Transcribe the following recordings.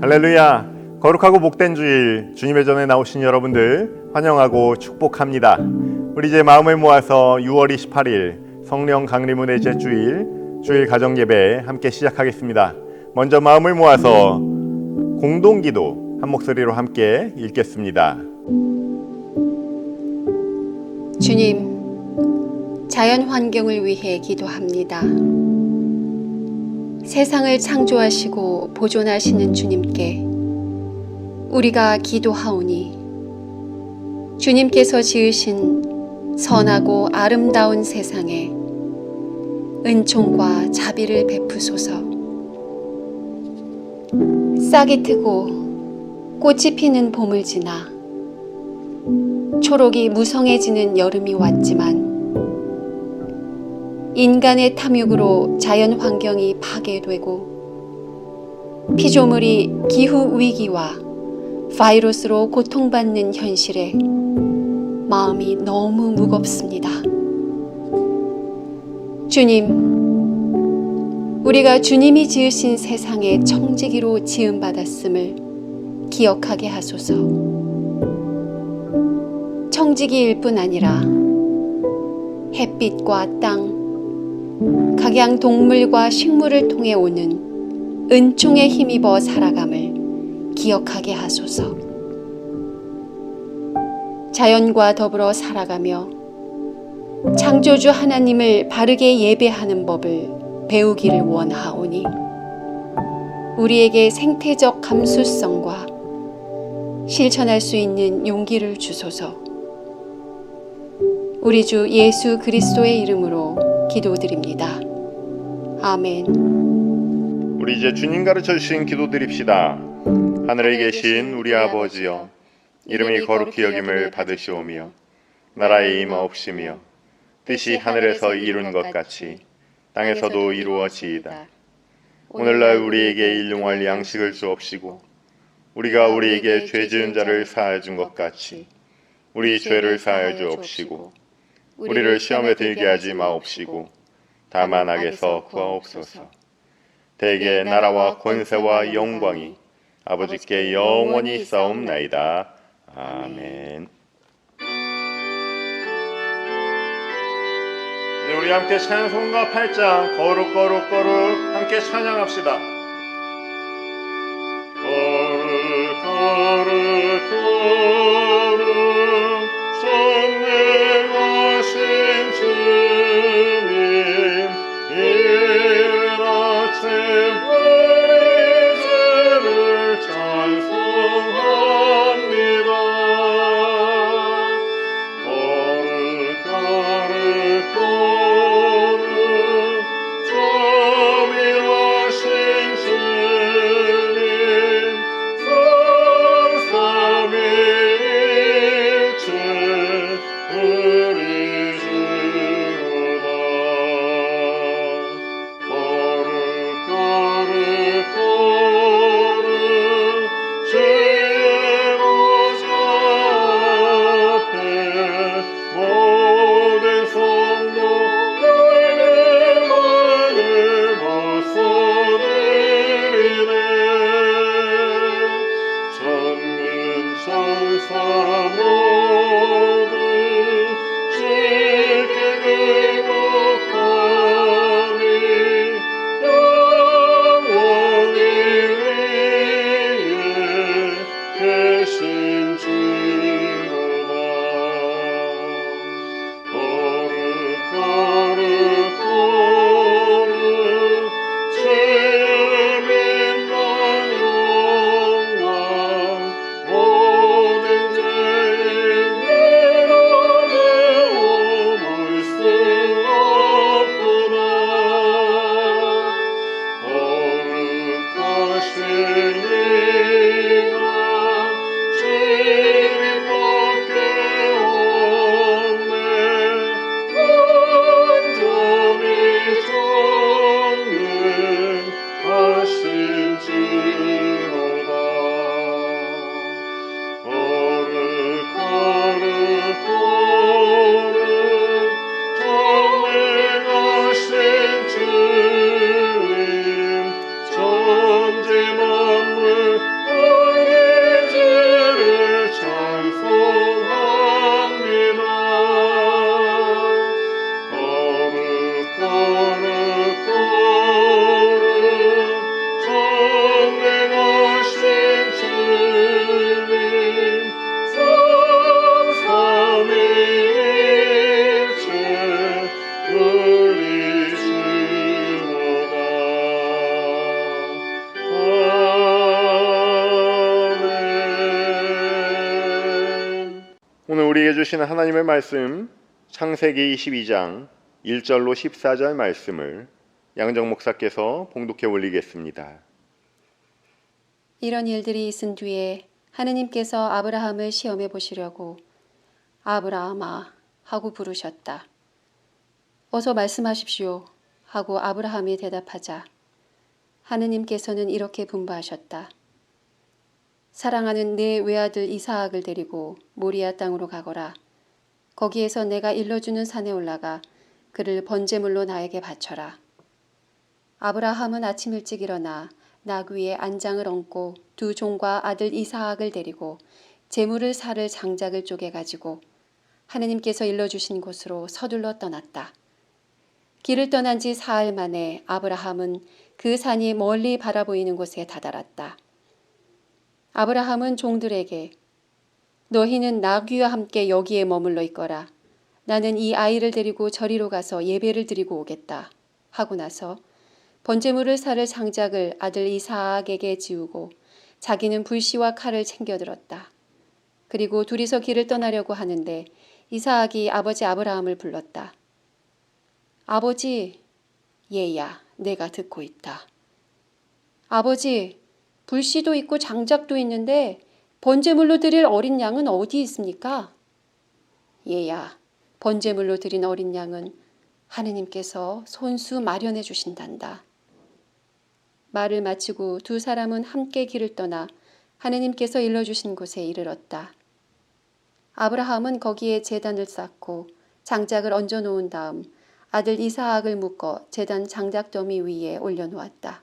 할렐루야! 거룩하고 복된 주일, 주님의 전에 나오신 여러분들 환영하고 축복합니다. 우리 이제 마음을 모아서 6월 28일 성령 강림운의 제주일 주일 가정예배 함께 시작하겠습니다. 먼저 마음을 모아서 공동기도 한 목소리로 함께 읽겠습니다. 주님, 자연 환경을 위해 기도합니다. 세상을 창조하시고 보존하시는 주님께 우리가 기도하오니 주님께서 지으신 선하고 아름다운 세상에 은총과 자비를 베푸소서. 싹이 트고 꽃이 피는 봄을 지나 초록이 무성해지는 여름이 왔지만 인간의 탐욕으로 자연 환경이 파괴되고 피조물이 기후 위기와 바이러스로 고통받는 현실에 마음이 너무 무겁습니다. 주님, 우리가 주님이 지으신 세상의 청지기로 지음받았음을 기억하게 하소서. 청지기일 뿐 아니라 햇빛과 땅, 각양 동물과 식물을 통해 오는 은총에 힘입어 살아감을 기억하게 하소서. 자연과 더불어 살아가며 창조주 하나님을 바르게 예배하는 법을 배우기를 원하오니 우리에게 생태적 감수성과 실천할 수 있는 용기를 주소서. 우리 주 예수 그리스도의 이름으로 기도드립니다. 아멘. 우리 이제 주님 가르쳐 주신 기도 드립시다. 하늘에 계신 우리 아버지여, 이름이 거룩히 여김을 받으시오며 나라의 임하옵시며 뜻이 하늘에서 이룬 것 같이 땅에서도 이루어지이다. 오늘날 우리에게 일용할 양식을 주옵시고 우리가 우리에게 죄 지은 자를 사하여 준 것 같이 우리 죄를 사하여 주옵시고 우리를 시험에 들게 하지 마옵시고 다만 악에서 구하옵소서. 대개 나라와 권세와 영광이 아버지께 영원히 있사옵나이다. 아멘. 네, 우리 함께 찬송가 8장 거룩 거룩 거룩 함께 찬양합시다. 거룩 거룩 거룩 선명하신 주님 이른 아침 의제를 찬송합니다. 거룩 거룩 거룩 자비하신 오늘 우리에게 주시는 하나님의 말씀 창세기 22장 1절로 14절 말씀을 양정 목사께서 봉독해 올리겠습니다. 이런 일들이 있은 뒤에 하느님께서 아브라함을 시험해 보시려고 아브라함아 하고 부르셨다. 어서 말씀하십시오 하고 아브라함이 대답하자 하느님께서는 이렇게 분부하셨다. 사랑하는 내 외아들 이사학을 데리고 모리아 땅으로 가거라. 거기에서 내가 일러주는 산에 올라가 그를 번제물로 나에게 바쳐라. 아브라함은 아침 일찍 일어나 나귀 위에 안장을 얹고 두 종과 아들 이사학을 데리고 제물을 살 장작을 쪼개 가지고 하느님께서 일러주신 곳으로 서둘러 떠났다. 길을 떠난 지 사흘 만에 아브라함은 그 산이 멀리 바라보이는 곳에 다다랐다. 아브라함은 종들에게 너희는 나귀와 함께 여기에 머물러 있거라. 나는 이 아이를 데리고 저리로 가서 예배를 드리고 오겠다. 하고 나서 번제물을 살 장작을 아들 이사학에게 지우고 자기는 불씨와 칼을 챙겨 들었다. 그리고 둘이서 길을 떠나려고 하는데 이사학이 아버지 아브라함을 불렀다. 아버지, 얘야, 내가 듣고 있다. 아버지, 불씨도 있고 장작도 있는데 번제물로 드릴 어린 양은 어디 있습니까? 얘야, 번제물로 드린 어린 양은 하느님께서 손수 마련해 주신단다. 말을 마치고 두 사람은 함께 길을 떠나 하느님께서 일러주신 곳에 이르렀다. 아브라함은 거기에 제단을 쌓고 장작을 얹어 놓은 다음 아들 이사학을 묶어 제단 장작더미 위에 올려놓았다.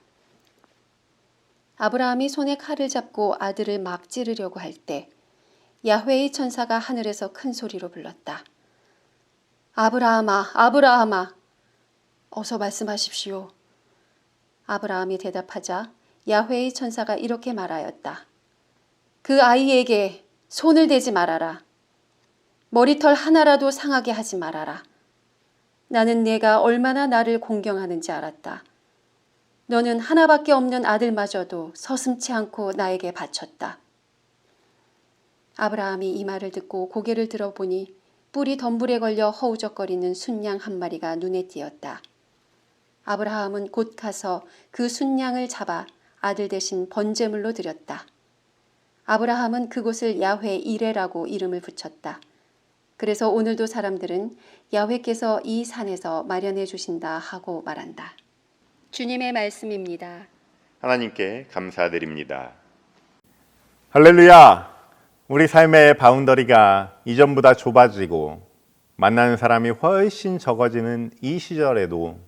아브라함이 손에 칼을 잡고 아들을 막 찌르려고 할 때 야훼의 천사가 하늘에서 큰 소리로 불렀다. 아브라함아, 아브라함아, 어서 말씀하십시오. 아브라함이 대답하자 야훼의 천사가 이렇게 말하였다. 그 아이에게 손을 대지 말아라. 머리털 하나라도 상하게 하지 말아라. 나는 네가 얼마나 나를 공경하는지 알았다. 너는 하나밖에 없는 아들마저도 서슴지 않고 나에게 바쳤다. 아브라함이 이 말을 듣고 고개를 들어보니 뿔이 덤불에 걸려 허우적거리는 순양 한 마리가 눈에 띄었다. 아브라함은 곧 가서 그 순양을 잡아 아들 대신 번제물로 드렸다. 아브라함은 그곳을 야훼 이레라고 이름을 붙였다. 그래서 오늘도 사람들은 야훼께서 이 산에서 마련해 주신다 하고 말한다. 주님의 말씀입니다. 하나님께 감사드립니다. 할렐루야! 우리 삶의 바운더리가 이전보다 좁아지고 만나는 사람이 훨씬 적어지는 이 시절에도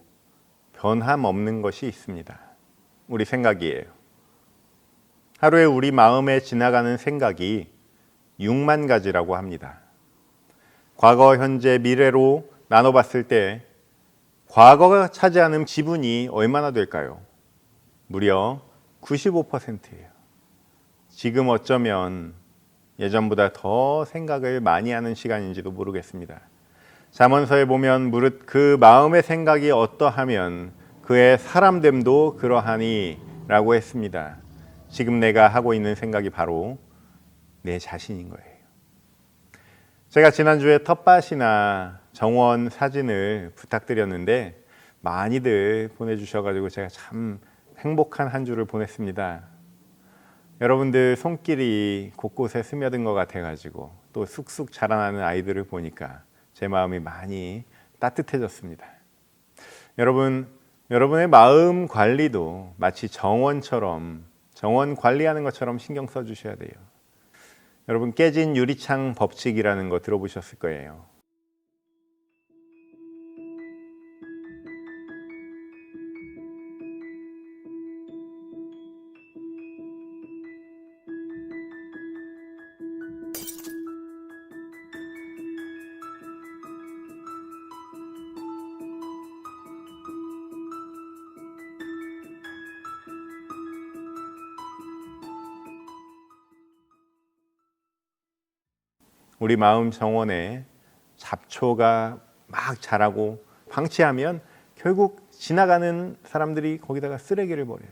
변함없는 것이 있습니다. 우리 생각이에요. 하루에 우리 마음에 지나가는 생각이 6만 가지라고 합니다. 과거, 현재, 미래로 나눠봤을 때 과거가 차지하는 지분이 얼마나 될까요? 무려 95%예요. 지금 어쩌면 예전보다 더 생각을 많이 하는 시간인지도 모르겠습니다. 잠언서에 보면 무릇 그 마음의 생각이 어떠하면 그의 사람됨도 그러하니 라고 했습니다. 지금 내가 하고 있는 생각이 바로 내 자신인 거예요. 제가 지난주에 텃밭이나 정원 사진을 부탁드렸는데 많이들 보내주셔가지고 제가 참 행복한 한 주를 보냈습니다. 여러분들 손길이 곳곳에 스며든 것 같아가지고 또 쑥쑥 자라나는 아이들을 보니까 제 마음이 많이 따뜻해졌습니다. 여러분의 마음 관리도 마치 정원 관리하는 것처럼 신경 써주셔야 돼요. 여러분 깨진 유리창 법칙이라는 거 들어보셨을 거예요. 우리 마음 정원에 잡초가 막 자라고 방치하면 결국 지나가는 사람들이 거기다가 쓰레기를 버려요.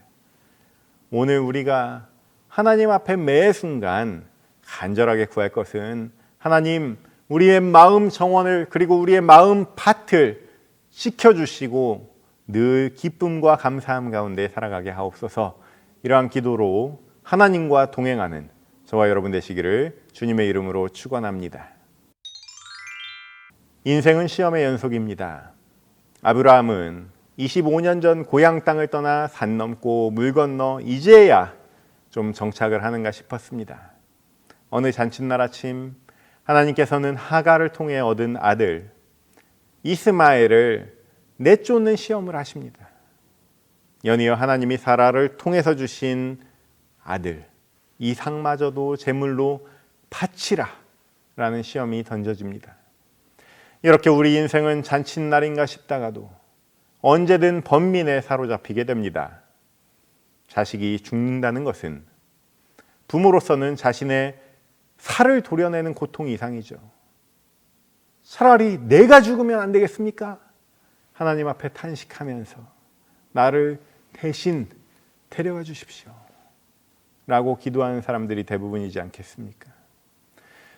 오늘 우리가 하나님 앞에 매 순간 간절하게 구할 것은 하나님, 우리의 마음 정원을 그리고 우리의 마음 밭을 지켜주시고 늘 기쁨과 감사함 가운데 살아가게 하옵소서. 이러한 기도로 하나님과 동행하는 저와 여러분 되시기를 주님의 이름으로 축원합니다. 인생은 시험의 연속입니다. 아브라함은 25년 전 고향 땅을 떠나 산 넘고 물 건너 이제야 좀 정착을 하는가 싶었습니다. 어느 잔칫날 아침 하나님께서는 하갈을 통해 얻은 아들 이스마엘을 내쫓는 시험을 하십니다. 연이어 하나님이 사라를 통해서 주신 아들 이삭마저도 제물로 바치라 라는 시험이 던져집니다. 이렇게 우리 인생은 잔칫날인가 싶다가도 언제든 번민에 사로잡히게 됩니다. 자식이 죽는다는 것은 부모로서는 자신의 살을 도려내는 고통 이상이죠. 차라리 내가 죽으면 안 되겠습니까? 하나님 앞에 탄식하면서 나를 대신 데려가 주십시오 라고 기도하는 사람들이 대부분이지 않겠습니까?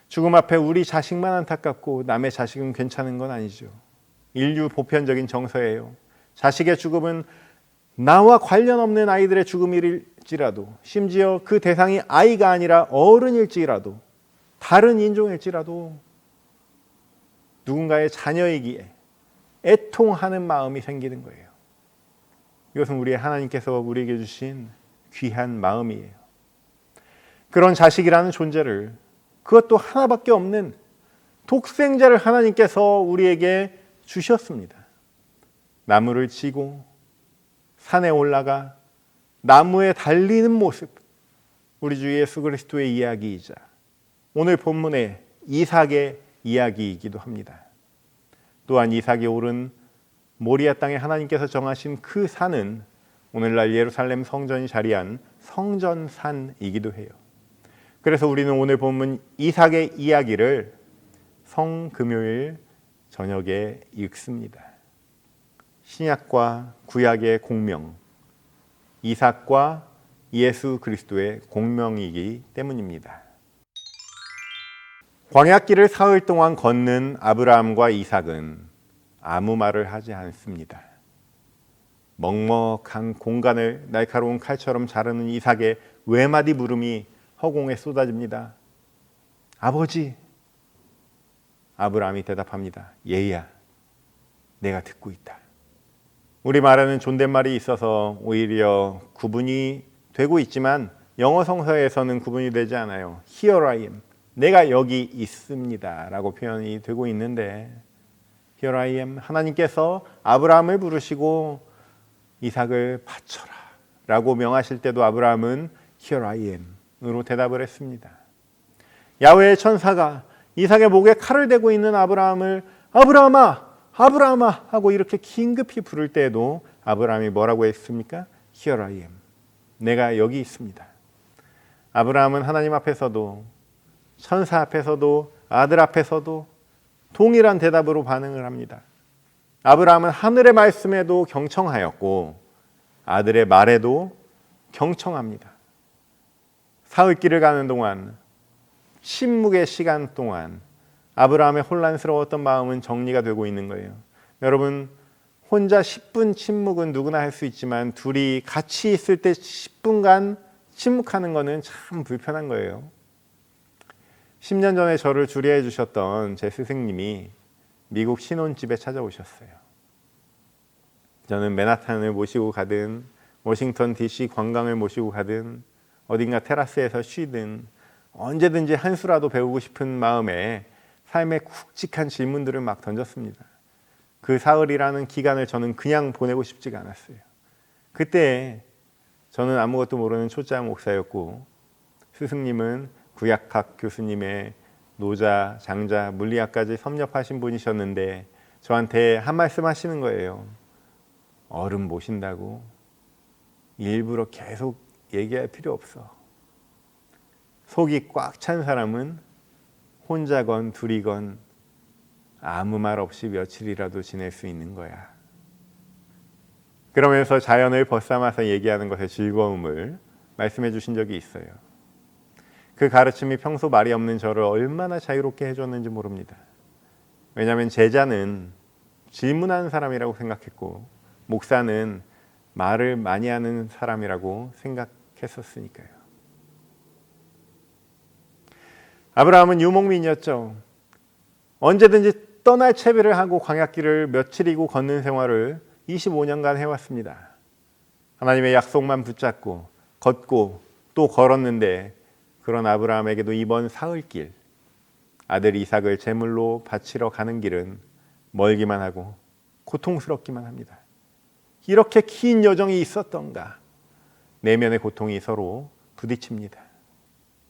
죽음 앞에 우리 자식만 안타깝고 남의 자식은 괜찮은 건 아니죠. 인류 보편적인 정서예요. 자식의 죽음은 나와 관련 없는 아이들의 죽음일지라도, 심지어 그 대상이 아이가 아니라 어른일지라도, 다른 인종일지라도 누군가의 자녀이기에 애통하는 마음이 생기는 거예요. 이것은 우리 하나님께서 우리에게 주신 귀한 마음이에요. 그런 자식이라는 존재를, 그것도 하나밖에 없는 독생자를 하나님께서 우리에게 주셨습니다. 나무를 치고 산에 올라가 나무에 달리는 모습, 우리 주 예수 그리스도의 이야기이자 오늘 본문의 이삭의 이야기이기도 합니다. 또한 이삭이 오른 모리아 땅에 하나님께서 정하신 그 산은 오늘날 예루살렘 성전이 자리한 성전산이기도 해요. 그래서 우리는 오늘 본문 이삭의 이야기를 성금요일 저녁에 읽습니다. 신약과 구약의 공명, 이삭과 예수 그리스도의 공명이기 때문입니다. 광야길을 사흘 동안 걷는 아브라함과 이삭은 아무 말을 하지 않습니다. 먹먹한 공간을 날카로운 칼처럼 자르는 이삭의 외마디 물음이 허공에 쏟아집니다. 아버지. 아브라함이 대답합니다. 얘야, 내가 듣고 있다. 우리말에는 존댓말이 있어서 오히려 구분이 되고 있지만 영어 성서에서는 구분이 되지 않아요. Here I am. 내가 여기 있습니다 라고 표현이 되고 있는데, Here I am, 하나님께서 아브라함을 부르시고 이삭을 바쳐라 라고 명하실 때도 아브라함은 Here I am 으로 대답을 했습니다. 야훼의 천사가 이삭의 목에 칼을 대고 있는 아브라함을 아브라함아, 아브라함아 하고 이렇게 긴급히 부를 때에도 아브라함이 뭐라고 했습니까? Here I am, 내가 여기 있습니다. 아브라함은 하나님 앞에서도 천사 앞에서도 아들 앞에서도 동일한 대답으로 반응을 합니다. 아브라함은 하늘의 말씀에도 경청하였고 아들의 말에도 경청합니다. 사흘길을 가는 동안, 침묵의 시간 동안 아브라함의 혼란스러웠던 마음은 정리가 되고 있는 거예요. 여러분, 혼자 10분 침묵은 누구나 할 수 있지만 둘이 같이 있을 때 10분간 침묵하는 거는 참 불편한 거예요. 10년 전에 저를 주례해 주셨던 제 스승님이 미국 신혼집에 찾아오셨어요. 저는 맨하탄을 모시고 가든 워싱턴 DC 관광을 모시고 가든 어딘가 테라스에서 쉬든 언제든지 한 수라도 배우고 싶은 마음에 삶의 굵직한 질문들을 막 던졌습니다. 그 사흘이라는 기간을 저는 그냥 보내고 싶지가 않았어요. 그때 저는 아무것도 모르는 초짜 목사였고 스승님은 구약학 교수님의 노자, 장자, 물리학까지 섭렵하신 분이셨는데 저한테 한 말씀 하시는 거예요. 어른 모신다고 일부러 계속 얘기할 필요 없어. 속이 꽉 찬 사람은 혼자건 둘이건 아무 말 없이 며칠이라도 지낼 수 있는 거야. 그러면서 자연을 벗삼아서 얘기하는 것의 즐거움을 말씀해 주신 적이 있어요. 그 가르침이 평소 말이 없는 저를 얼마나 자유롭게 해줬는지 모릅니다. 왜냐하면 제자는 질문하는 사람이라고 생각했고 목사는 말을 많이 하는 사람이라고 생각했었으니까요. 아브라함은 유목민이었죠. 언제든지 떠날 채비를 하고 광야길을 며칠이고 걷는 생활을 25년간 해왔습니다. 하나님의 약속만 붙잡고 걷고 또 걸었는데 그런 아브라함에게도 이번 사흘길 아들 이삭을 제물로 바치러 가는 길은 멀기만 하고 고통스럽기만 합니다. 이렇게 긴 여정이 있었던가. 내면의 고통이 서로 부딪힙니다.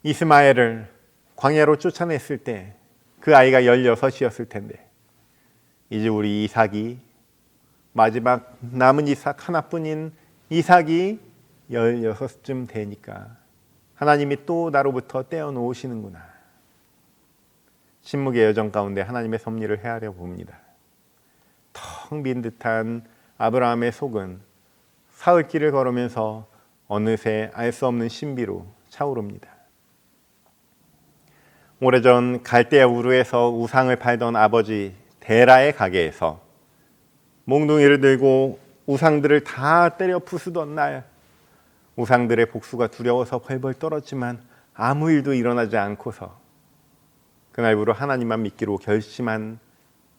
이스마엘을 광야로 쫓아냈을 때 그 아이가 16이었을 텐데 이제 우리 이삭이 마지막 남은 이삭 하나뿐인 이삭이 16쯤 되니까 하나님이 또 나로부터 떼어놓으시는구나. 침묵의 여정 가운데 하나님의 섭리를 헤아려 봅니다. 텅 빈 듯한 아브라함의 속은 사흘길을 걸으면서 어느새 알 수 없는 신비로 차오릅니다. 오래전 갈대아 우르에서 우상을 팔던 아버지 데라의 가게에서 몽둥이를 들고 우상들을 다 때려 부수던 날 우상들의 복수가 두려워서 벌벌 떨었지만 아무 일도 일어나지 않고서 그날부로 하나님만 믿기로 결심한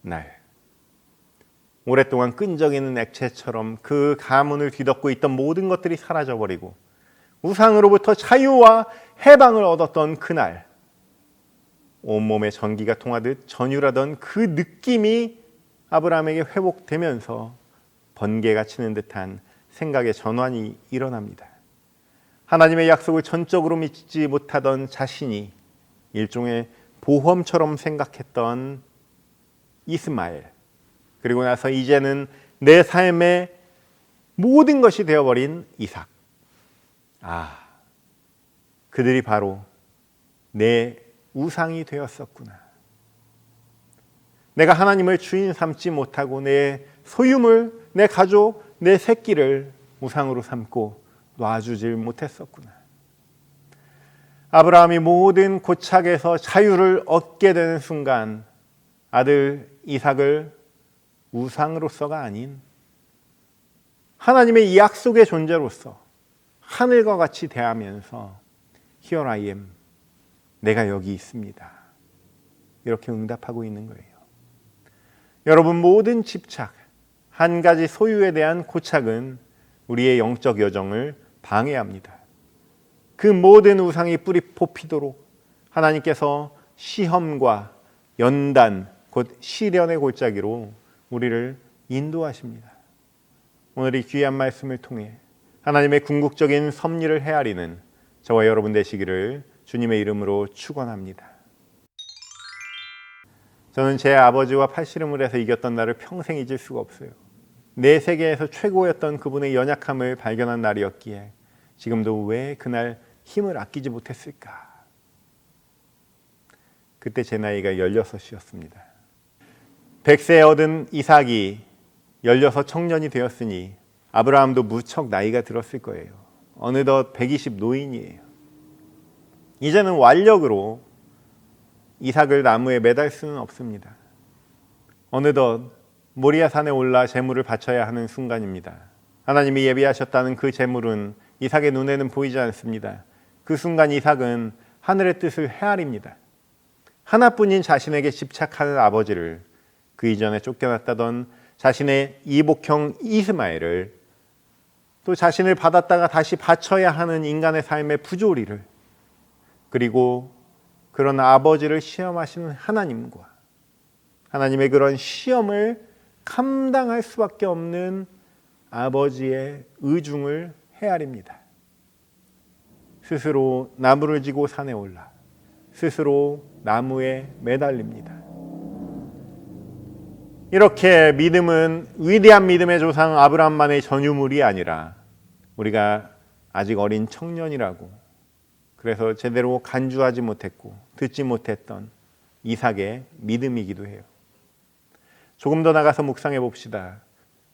날 오랫동안 끈적이는 액체처럼 그 가문을 뒤덮고 있던 모든 것들이 사라져버리고 우상으로부터 자유와 해방을 얻었던 그날 온몸에 전기가 통하듯 전율하던 그 느낌이 아브라함에게 회복되면서 번개가 치는 듯한 생각의 전환이 일어납니다. 하나님의 약속을 전적으로 믿지 못하던 자신이 일종의 보험처럼 생각했던 이스마엘 그리고 나서 이제는 내 삶의 모든 것이 되어버린 이삭. 그들이 바로 내 우상이 되었었구나. 내가 하나님을 주인 삼지 못하고 내 소유물, 내 가족, 내 새끼를 우상으로 삼고 놔주질 못했었구나. 아브라함이 모든 고착에서 자유를 얻게 되는 순간 아들 이삭을 우상으로서가 아닌 하나님의 약속의 존재로서 하늘과 같이 대하면서 Here I am, 내가 여기 있습니다. 이렇게 응답하고 있는 거예요. 여러분 모든 집착, 한 가지 소유에 대한 고착은 우리의 영적 여정을 방해합니다. 그 모든 우상이 뿌리 뽑히도록 하나님께서 시험과 연단, 곧 시련의 골짜기로 우리를 인도하십니다. 오늘 이 귀한 말씀을 통해 하나님의 궁극적인 섭리를 헤아리는 저와 여러분 되시기를 주님의 이름으로 축원합니다. 저는 제 아버지와 팔씨름을 해서 이겼던 날을 평생 잊을 수가 없어요. 내 세계에서 최고였던 그분의 연약함을 발견한 날이었기에 지금도 왜 그날 힘을 아끼지 못했을까? 그때 제 나이가 16이었습니다. 100세 얻은 이삭이 16 청년이 되었으니 아브라함도 무척 나이가 들었을 거예요. 어느덧 120 노인이에요. 이제는 완력으로 이삭을 나무에 매달 수는 없습니다. 어느덧 모리아산에 올라 제물을 바쳐야 하는 순간입니다. 하나님이 예비하셨다는 그 제물은 이삭의 눈에는 보이지 않습니다. 그 순간 이삭은 하늘의 뜻을 헤아립니다. 하나뿐인 자신에게 집착하는 아버지를 그 이전에 쫓겨났다던 자신의 이복형 이스마엘을 또 자신을 받았다가 다시 바쳐야 하는 인간의 삶의 부조리를 그리고 그런 아버지를 시험하시는 하나님과 하나님의 그런 시험을 감당할 수밖에 없는 아버지의 의중을 헤아립니다. 스스로 나무를 지고 산에 올라 스스로 나무에 매달립니다. 이렇게 믿음은 위대한 믿음의 조상 아브라함만의 전유물이 아니라 우리가 아직 어린 청년이라고 그래서 제대로 간주하지 못했고 듣지 못했던 이삭의 믿음이기도 해요. 조금 더 나가서 묵상해 봅시다.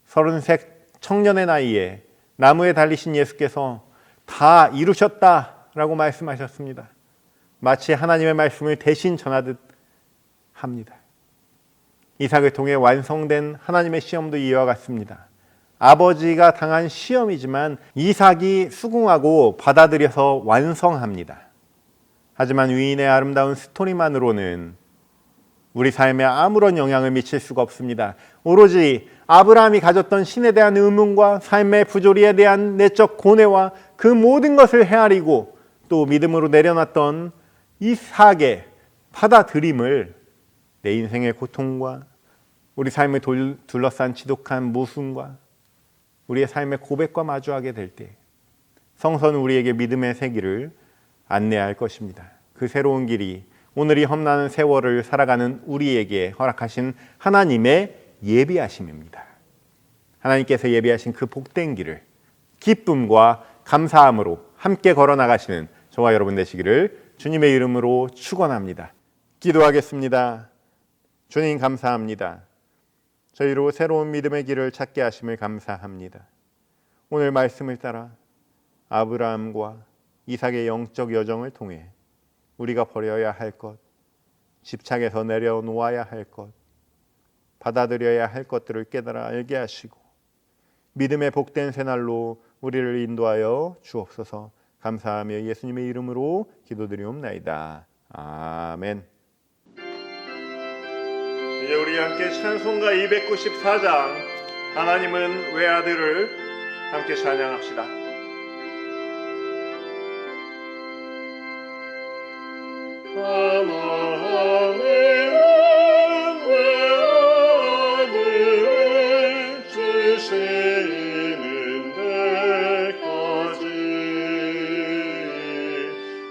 33 청년의 나이에 나무에 달리신 예수께서 다 이루셨다라고 말씀하셨습니다. 마치 하나님의 말씀을 대신 전하듯 합니다. 이삭을 통해 완성된 하나님의 시험도 이와 같습니다. 아버지가 당한 시험이지만 이삭이 수긍하고 받아들여서 완성합니다. 하지만 위인의 아름다운 스토리만으로는 우리 삶에 아무런 영향을 미칠 수가 없습니다. 오로지 아브라함이 가졌던 신에 대한 의문과 삶의 부조리에 대한 내적 고뇌와 그 모든 것을 헤아리고 또 믿음으로 내려놨던 이삭의 받아들임을 내 인생의 고통과 우리 삶을 둘러싼 지독한 모순과 우리의 삶의 고백과 마주하게 될 때 성서는 우리에게 믿음의 새 길을 안내할 것입니다. 그 새로운 길이 오늘 이 험난한 세월을 살아가는 우리에게 허락하신 하나님의 예비하심입니다. 하나님께서 예비하신 그 복된 길을 기쁨과 감사함으로 함께 걸어나가시는 저와 여러분 되시기를 주님의 이름으로 축원합니다. 기도하겠습니다. 주님 감사합니다. 저희로 새로운 믿음의 길을 찾게 하심을 감사합니다. 오늘 말씀을 따라 아브라함과 이삭의 영적 여정을 통해 우리가 버려야 할 것, 집착에서 내려놓아야 할 것, 받아들여야 할 것들을 깨달아 알게 하시고 믿음의 복된 새날로 우리를 인도하여 주옵소서. 감사하며 예수님의 이름으로 기도드리옵나이다. 아멘. 이제 우리 함께 찬송가 294장 하나님은 외아들을 함께 찬양합시다. 하나님은 외아들을 주시는 데까지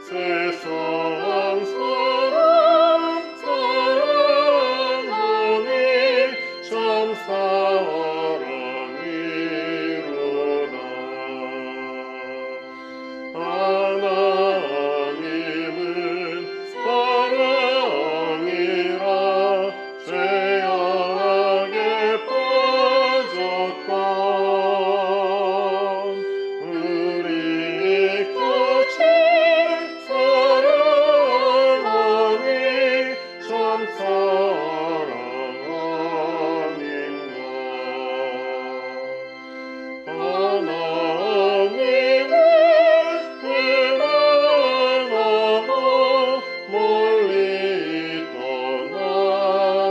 세상 사랑하니 참 사랑이로다. 하나님은 사랑이라 죄악에 빠졌던 우리 같이 사랑하니 참 사랑 아닌가. 하나님은 회망하고 멀리 떠난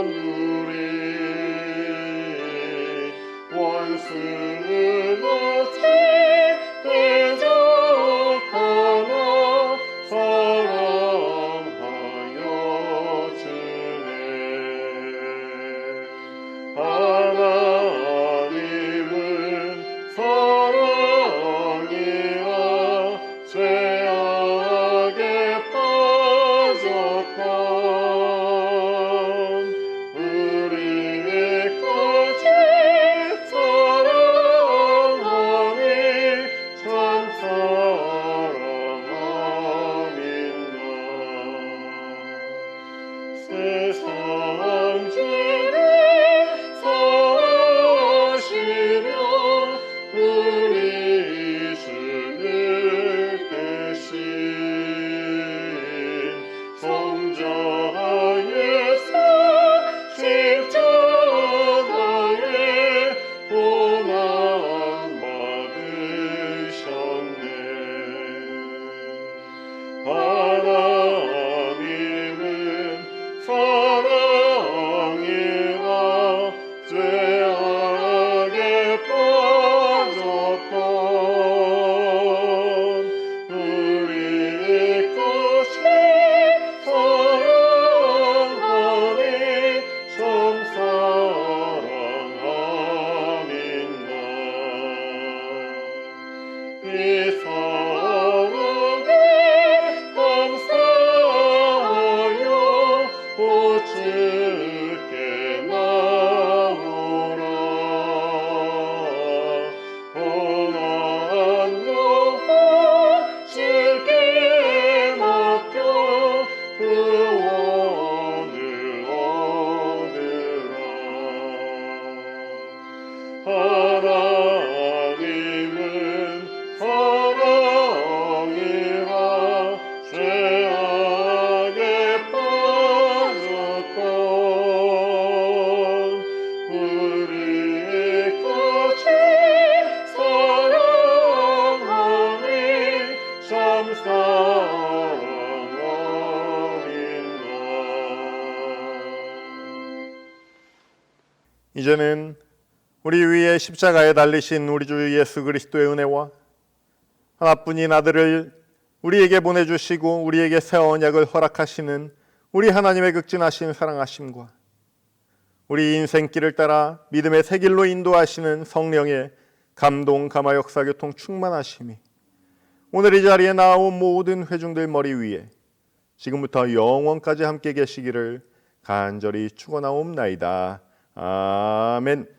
우리 원수는 어찌 대적하나 사랑하여 주네. 하나님은 사랑이라 죄악에 빠졌던 우리 같이 사랑하니 참 사랑 아닌가. 세상 죄를 사하시며 우리 죄를 대신 성자에서 십자가에 고난 받으셨네. 하나님은 사랑이라 죄악에 빠졌던 우리 것이 사랑하니 참 사랑 아닌가. 이 사랑에 이제는 우리 위에 십자가에 달리신 우리 주 예수 그리스도의 은혜와 하나뿐인 아들을 우리에게 보내주시고 우리에게 새 언약을 허락하시는 우리 하나님의 극진하신 사랑하심과 우리 인생길을 따라 믿음의 새 길로 인도하시는 성령의 감동, 감화, 역사, 교통, 충만하심이 오늘 이 자리에 나온 모든 회중들 머리 위에 지금부터 영원까지 함께 계시기를 간절히 축원하옵나이다. 아멘.